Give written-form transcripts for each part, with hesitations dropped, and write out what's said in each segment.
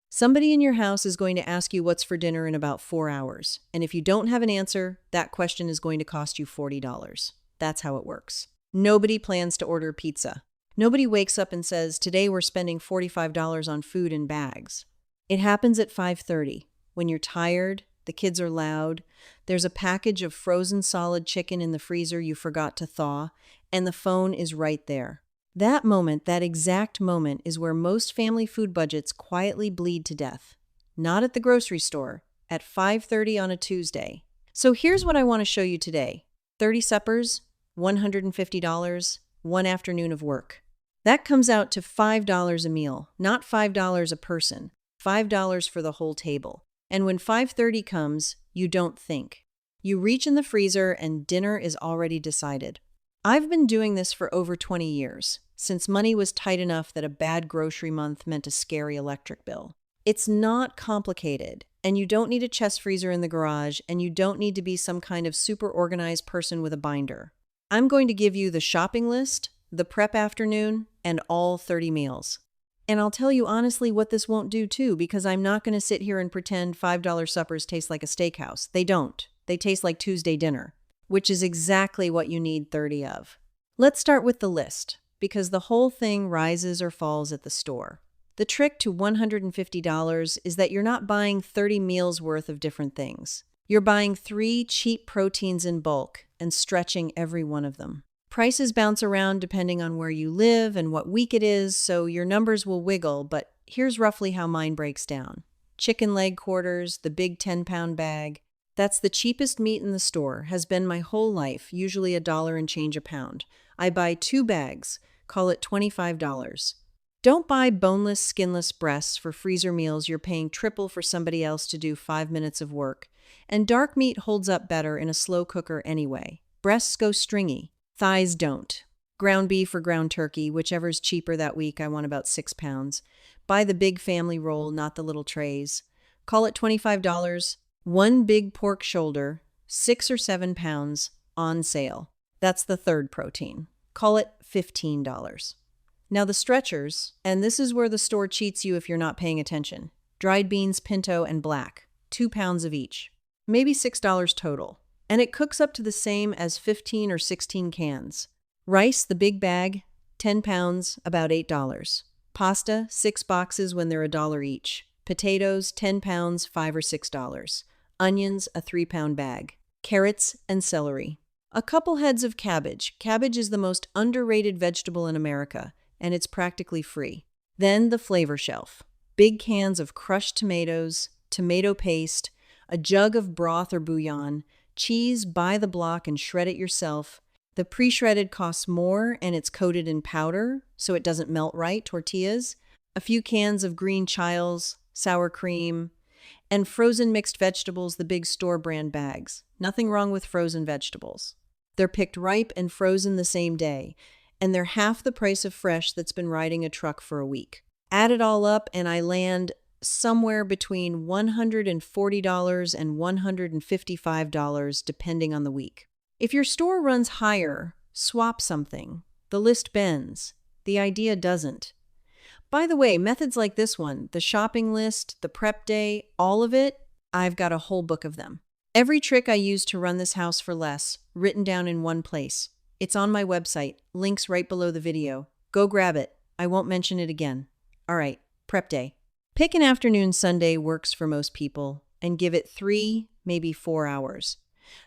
Somebody in your house is going to ask you what's for dinner in about 4 hours. And if you don't have an answer, that question is going to cost you $40. That's how it works. Nobody plans to order pizza. Nobody wakes up and says, today we're spending $45 on food in bags. It happens at 5:30, when you're tired, the kids are loud, there's a package of frozen solid chicken in the freezer you forgot to thaw, and the phone is right there. That moment, that exact moment, is where most family food budgets quietly bleed to death. Not at the grocery store, at 5:30 on a Tuesday. So here's what I want to show you today. 30 suppers, $150, one afternoon of work. That comes out to $5 a meal, not $5 a person, $5 for the whole table. And when 5:30 comes, you don't think. You reach in the freezer and dinner is already decided. I've been doing this for over 20 years, since money was tight enough that a bad grocery month meant a scary electric bill. It's not complicated, and you don't need a chest freezer in the garage, and you don't need to be some kind of super organized person with a binder. I'm going to give you the shopping list, the prep afternoon, and all 30 meals. And I'll tell you honestly what this won't do too, because I'm not going to sit here and pretend $5 suppers taste like a steakhouse. They don't. They taste like Tuesday dinner, which is exactly what you need 30 of. Let's start with the list, because the whole thing rises or falls at the store. The trick to $150 is that you're not buying 30 meals worth of different things. You're buying 3 cheap proteins in bulk and stretching every one of them. Prices bounce around depending on where you live and what week it is, so your numbers will wiggle, but here's roughly how mine breaks down. Chicken leg quarters, the big 10-pound bag. That's the cheapest meat in the store, has been my whole life, usually $1 and change a pound. I buy 2 bags, call it $25. Don't buy boneless, skinless breasts for freezer meals you're paying triple for somebody else to do 5 minutes of work. And dark meat holds up better in a slow cooker anyway. Breasts go stringy. Thighs don't. Ground beef or ground turkey, whichever's cheaper that week, I want about 6 pounds. Buy the big family roll, not the little trays. Call it $25. 1 big pork shoulder, 6 or 7 pounds, on sale. That's the third protein. Call it $15. Now the stretchers, and this is where the store cheats you if you're not paying attention. Dried beans, pinto, and black, 2 pounds of each. Maybe $6 total. And it cooks up to the same as 15 or 16 cans. Rice, the big bag, 10 pounds, about $8. Pasta, 6 boxes when they're $1 each. Potatoes, 10 pounds, $5 or $6. Onions, a 3-pound bag. Carrots and celery. A couple heads of cabbage. Cabbage is the most underrated vegetable in America, and it's practically free. Then the flavor shelf. Big cans of crushed tomatoes, tomato paste, a jug of broth or bouillon, cheese by the block and shred it yourself. The pre-shredded costs more and it's coated in powder, so it doesn't melt right, tortillas. A few cans of green chiles, sour cream, and frozen mixed vegetables, the big store brand bags. Nothing wrong with frozen vegetables. They're picked ripe and frozen the same day, and they're half the price of fresh that's been riding a truck for a week. Add it all up and I land somewhere between $140 and $155 depending on the week. If your store runs higher, swap something. The list bends. The idea doesn't. By the way, methods like this one, the shopping list, the prep day, all of it, I've got a whole book of them. Every trick I use to run this house for less, written down in one place. It's on my website, links right below the video. Go grab it. I won't mention it again. All right, prep day. Pick an afternoon Sunday works for most people and give it 3, maybe 4 hours.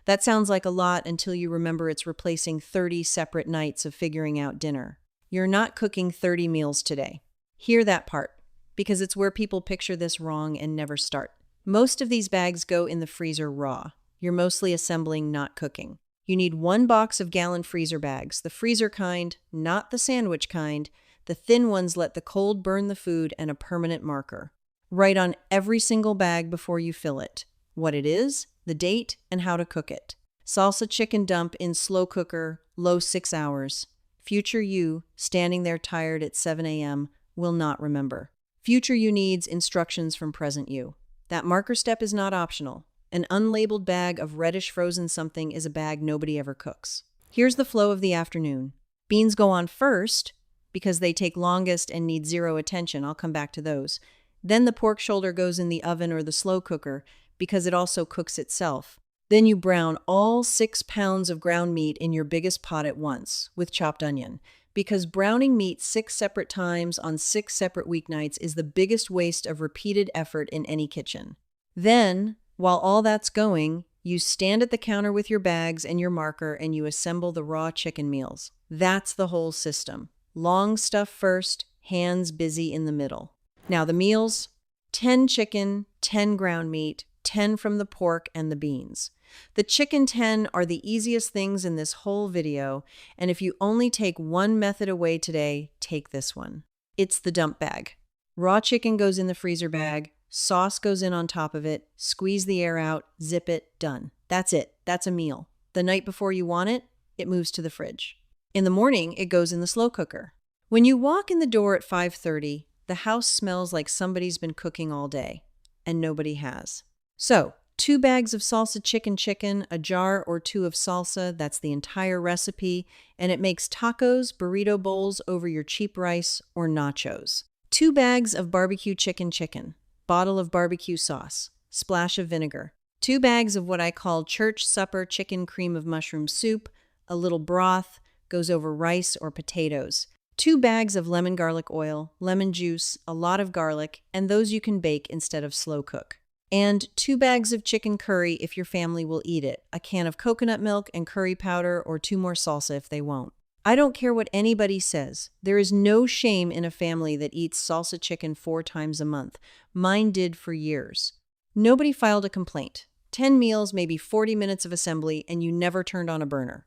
That sounds like a lot until you remember it's replacing 30 separate nights of figuring out dinner. You're not cooking 30 meals today. Hear that part, because it's where people picture this wrong and never start. Most of these bags go in the freezer raw. You're mostly assembling, not cooking. You need 1 box of gallon freezer bags, the freezer kind, not the sandwich kind. The thin ones let the cold burn the food and a permanent marker. Write on every single bag before you fill it. What it is, the date, and how to cook it. Salsa chicken dump in slow cooker, low 6 hours. Future you, standing there tired at 7 a.m., will not remember. Future you needs instructions from present you. That marker step is not optional. An unlabeled bag of reddish frozen something is a bag nobody ever cooks. Here's the flow of the afternoon. Beans go on first, because they take longest and need zero attention. I'll come back to those. Then the pork shoulder goes in the oven or the slow cooker because it also cooks itself. Then you brown all 6 pounds of ground meat in your biggest pot at once with chopped onion, because browning meat 6 separate times on 6 separate weeknights is the biggest waste of repeated effort in any kitchen. Then, while all that's going, you stand at the counter with your bags and your marker and you assemble the raw chicken meals. That's the whole system. Long stuff first, hands busy in the middle. Now the meals: 10 chicken, 10 ground meat, 10 from the pork and the beans. The chicken 10 are the easiest things in this whole video, and if you only take one method away today, take this one. It's the dump bag. Raw chicken goes in the freezer bag, sauce goes in on top of it, squeeze the air out, zip it, done. That's it. That's a meal. The night before you want it, it moves to the fridge. In the morning, it goes in the slow cooker. When you walk in the door at 5:30, the house smells like somebody's been cooking all day, and nobody has. So, 2 bags of salsa chicken, a jar or 2 of salsa, that's the entire recipe, and it makes tacos, burrito bowls over your cheap rice, or nachos. 2 bags of barbecue chicken, bottle of barbecue sauce, splash of vinegar. 2 bags of what I call church supper chicken cream of mushroom soup, a little broth, goes over rice or potatoes. 2 bags of lemon garlic oil, lemon juice, a lot of garlic, and those you can bake instead of slow cook. And 2 bags of chicken curry if your family will eat it, a can of coconut milk and curry powder, or 2 more salsa if they won't. I don't care what anybody says. There is no shame in a family that eats salsa chicken 4 times a month. Mine did for years. Nobody filed a complaint. 10 meals, maybe 40 minutes of assembly, and you never turned on a burner.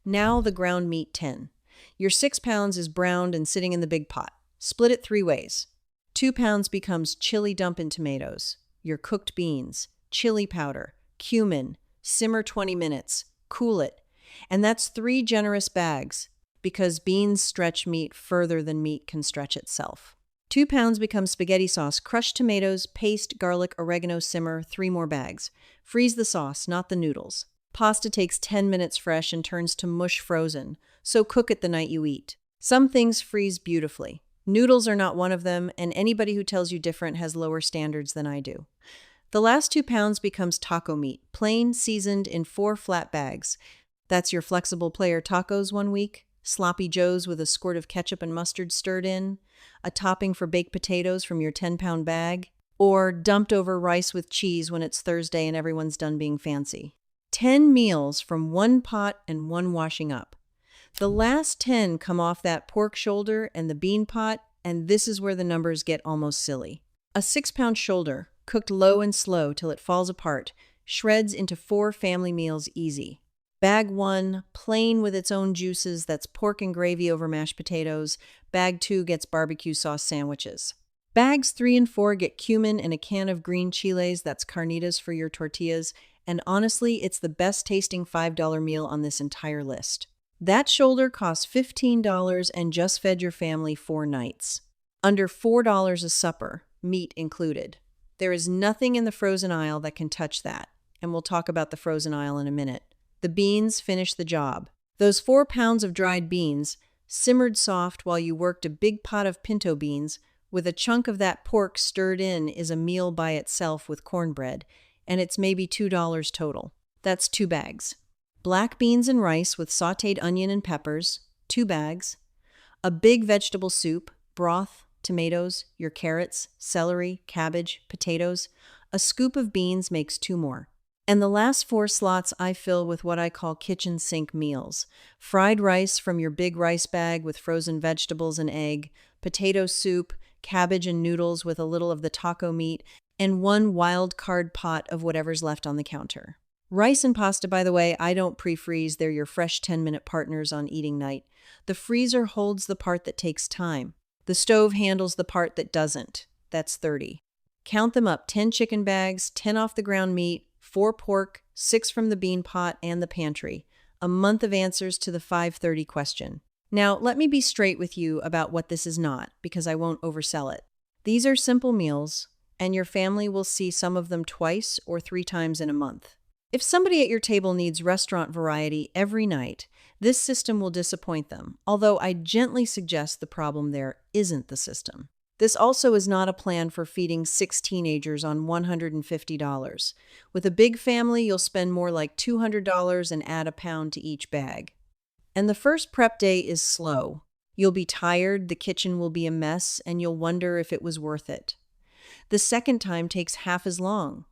Now the ground meat 10. Your 6 pounds is browned and sitting in the big pot. Split it 3 ways. 2 pounds becomes chili dump in tomatoes, your cooked beans, chili powder, cumin, simmer 20 minutes, cool it. And that's 3 generous bags, because beans stretch meat further than meat can stretch itself. 2 pounds becomes spaghetti sauce, crushed tomatoes, paste, garlic, oregano, simmer, 3 more bags. Freeze the sauce, not the noodles. Pasta takes 10 minutes fresh and turns to mush frozen, so cook it the night you eat. Some things freeze beautifully. Noodles are not one of them, and anybody who tells you different has lower standards than I do. The last 2 pounds becomes taco meat, plain, seasoned in 4 flat bags. That's your flexible player tacos one week, sloppy joes with a squirt of ketchup and mustard stirred in, a topping for baked potatoes from your 10-pound bag, or dumped over rice with cheese when it's Thursday and everyone's done being fancy. 10 meals from 1 pot and 1 washing up. The last 10 come off that pork shoulder and the bean pot, and this is where the numbers get almost silly. A 6-pound shoulder, cooked low and slow till it falls apart, shreds into 4 family meals easy. Bag 1, plain with its own juices, that's pork and gravy over mashed potatoes. Bag 2 gets barbecue sauce sandwiches. Bags 3 and 4 get cumin and a can of green chiles, that's carnitas for your tortillas, and honestly, it's the best tasting $5 meal on this entire list. That shoulder costs $15 and just fed your family 4 nights. Under $4 a supper, meat included. There is nothing in the frozen aisle that can touch that, and we'll talk about the frozen aisle in a minute. The beans finish the job. Those 4 pounds of dried beans, simmered soft while you worked a big pot of pinto beans, with a chunk of that pork stirred in, is a meal by itself with cornbread, and it's maybe $2 total. That's 2 bags. Black beans and rice with sautéed onion and peppers, 2 bags. A big vegetable soup, broth, tomatoes, your carrots, celery, cabbage, potatoes. A scoop of beans makes 2 more. And the last 4 slots I fill with what I call kitchen sink meals. Fried rice from your big rice bag with frozen vegetables and egg, potato soup, cabbage and noodles with a little of the taco meat, and 1 wild card pot of whatever's left on the counter. Rice and pasta, by the way, I don't pre-freeze. They're your fresh 10-minute partners on eating night. The freezer holds the part that takes time. The stove handles the part that doesn't. That's 30. Count them up: 10 chicken bags, 10 off the ground meat, 4 pork, 6 from the bean pot and the pantry. A month of answers to the 5:30 question. Now, let me be straight with you about what this is not, because I won't oversell it. These are simple meals, and your family will see some of them twice or 3 times in a month. If somebody at your table needs restaurant variety every night, this system will disappoint them, although I gently suggest the problem there isn't the system. This also is not a plan for feeding 6 teenagers on $150. With a big family, you'll spend more like $200 and add a pound to each bag. And the first prep day is slow. You'll be tired, the kitchen will be a mess, and you'll wonder if it was worth it. The second time takes half as long.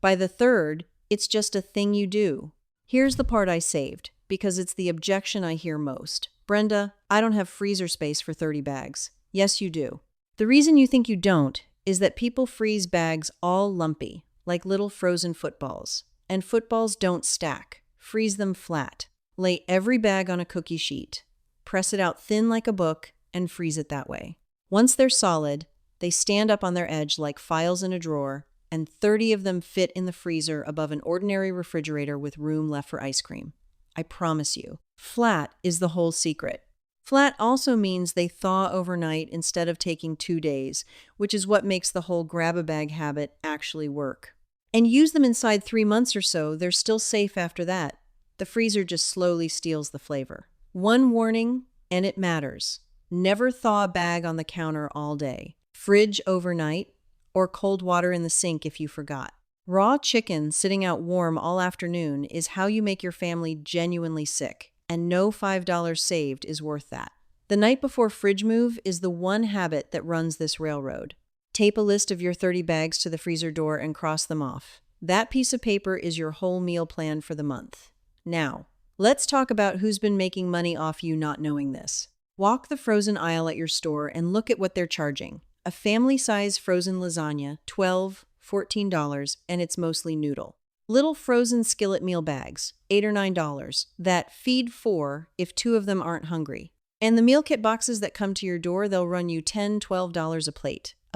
By the third, it's just a thing you do. Here's the part I saved, because it's the objection I hear most. Brenda, I don't have freezer space for 30 bags. Yes, you do. The reason you think you don't is that people freeze bags all lumpy, like little frozen footballs. And footballs don't stack. Freeze them flat. Lay every bag on a cookie sheet. Press it out thin like a book and freeze it that way. Once they're solid, they stand up on their edge like files in a drawer, and 30 of them fit in the freezer above an ordinary refrigerator with room left for ice cream. I promise you. Flat is the whole secret. Flat also means they thaw overnight instead of taking 2 days, which is what makes the whole grab-a-bag habit actually work. And use them inside 3 months or so, they're still safe after that. The freezer just slowly steals the flavor. One warning, and it matters. Never thaw a bag on the counter all day. Fridge overnight, or cold water in the sink if you forgot. Raw chicken sitting out warm all afternoon is how you make your family genuinely sick, and no $5 saved is worth that. The night before fridge move is the one habit that runs this railroad. Tape a list of your 30 bags to the freezer door and cross them off. That piece of paper is your whole meal plan for the month. Now, let's talk about who's been making money off you not knowing this. Walk the frozen aisle at your store and look at what they're charging. A family-size frozen lasagna, $12, $14, and it's mostly noodle. Little frozen skillet meal bags, $8 or $9, that feed 4 if 2 of them aren't hungry. And the meal kit boxes that come to your door, they'll run you $10, $12 a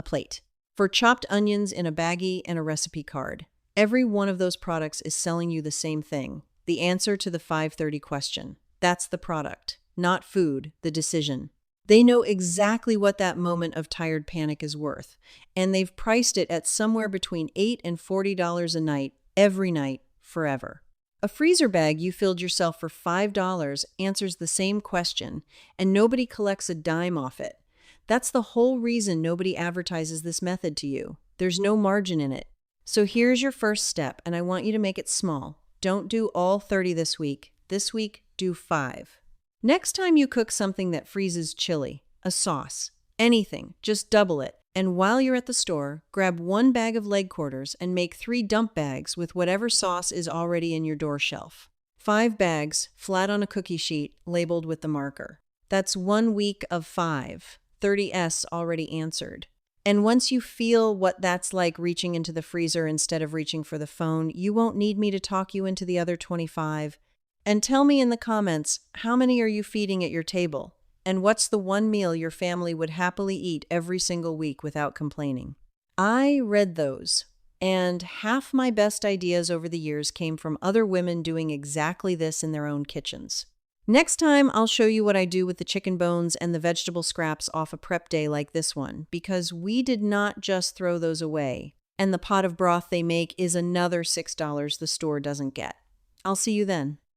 plate. For chopped onions in a baggie and a recipe card. Every one of those products is selling you the same thing, the answer to the 5:30 question. That's the product, not food, the decision. They know exactly what that moment of tired panic is worth, and they've priced it at somewhere between $8 and $40 a night, every night, forever. A freezer bag you filled yourself for $5 answers the same question, and nobody collects a dime off it. That's the whole reason nobody advertises this method to you. There's no margin in it. So here's your first step, and I want you to make it small. Don't do all 30 this week. This week, do 5. Next time you cook something that freezes chili, a sauce, anything, just double it. And while you're at the store, grab 1 bag of leg quarters and make 3 dump bags with whatever sauce is already in your door shelf. 5 bags, flat on a cookie sheet, labeled with the marker. That's 1 week of 5. 30S already answered. And once you feel what that's like reaching into the freezer instead of reaching for the phone, you won't need me to talk you into the other 25. And tell me in the comments, how many are you feeding at your table? And what's the one meal your family would happily eat every single week without complaining? I read those, and half my best ideas over the years came from other women doing exactly this in their own kitchens. Next time, I'll show you what I do with the chicken bones and the vegetable scraps off a prep day like this one, because we did not just throw those away. And the pot of broth they make is another $6 the store doesn't get. I'll see you then.